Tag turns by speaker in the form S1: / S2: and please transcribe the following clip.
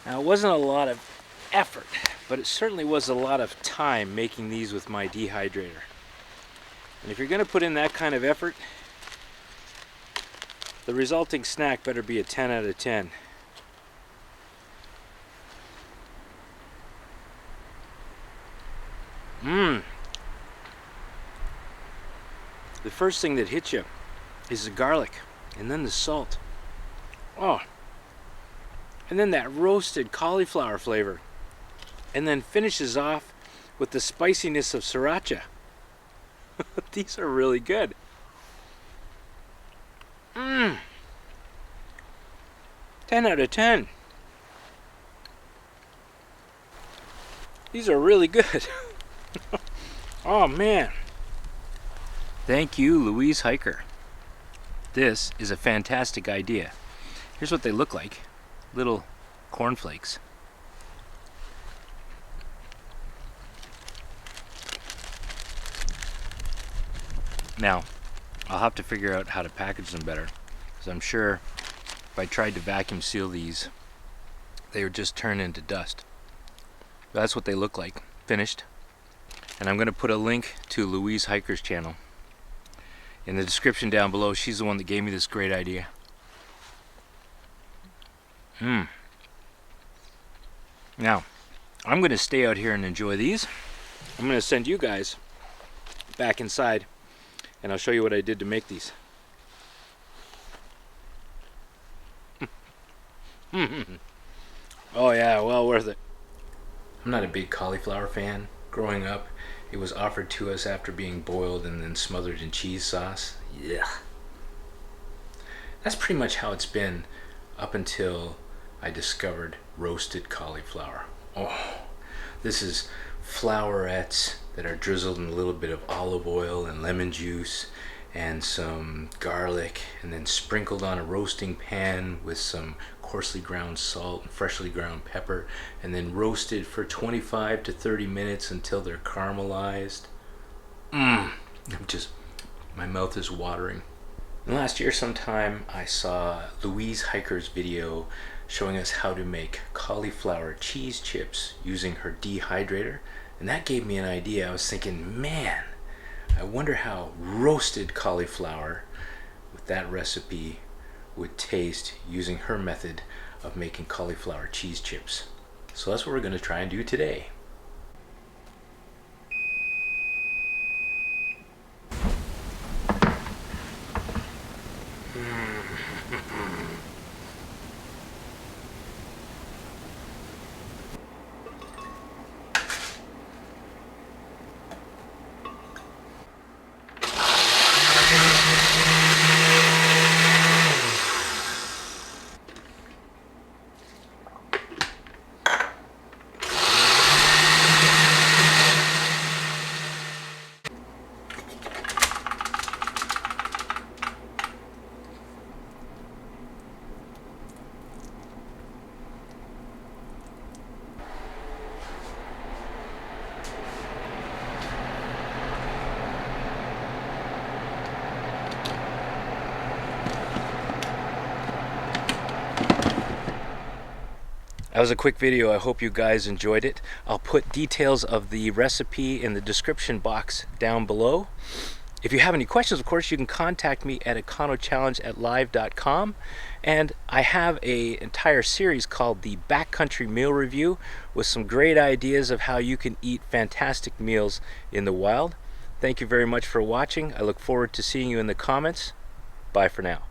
S1: Now, it wasn't a lot of effort, but it certainly was a lot of time making these with my dehydrator. And if you're going to put in that kind of effort, the resulting snack better be a 10 out of 10. The first thing that hits you is the garlic, and then the salt. Oh, and then that roasted cauliflower flavor, and then finishes off with the spiciness of Sriracha. These are really good. 10 out of 10. These are really good. Oh man. Thank you, Louise Hiker. This is a fantastic idea. Here's what they look like. Little cornflakes. Now, I'll have to figure out how to package them better, because I'm sure if I tried to vacuum seal these, they would just turn into dust. But that's what they look like, finished. And I'm going to put a link to Louise Hiker's channel in the description down below. She's the one that gave me this great idea. Now, I'm going to stay out here and enjoy these. I'm going to send you guys back inside, and I'll show you what I did to make these. Oh yeah, well worth it. I'm not a big cauliflower fan. Growing up, it was offered to us after being boiled and then smothered in cheese sauce. Yeah. That's pretty much how it's been up until I discovered roasted cauliflower. Oh, this is flowerets that are drizzled in a little bit of olive oil and lemon juice and some garlic, and then sprinkled on a roasting pan with some coarsely ground salt and freshly ground pepper, and then roasted for 25 to 30 minutes until they're caramelized. My mouth is watering. And last year sometime I saw Louise Hiker's video showing us how to make cauliflower cheese chips using her dehydrator, and that gave me an idea. I was thinking, man, I wonder how roasted cauliflower with that recipe would taste using her method of making cauliflower cheese chips. So that's what we're going to try and do today. That was a quick video. I hope you guys enjoyed it. I'll put details of the recipe in the description box down below. If you have any questions, of course, you can contact me at EconoChallenge@live.com. And I have an entire series called the Backcountry Meal Review with some great ideas of how you can eat fantastic meals in the wild. Thank you very much for watching. I look forward to seeing you in the comments. Bye for now.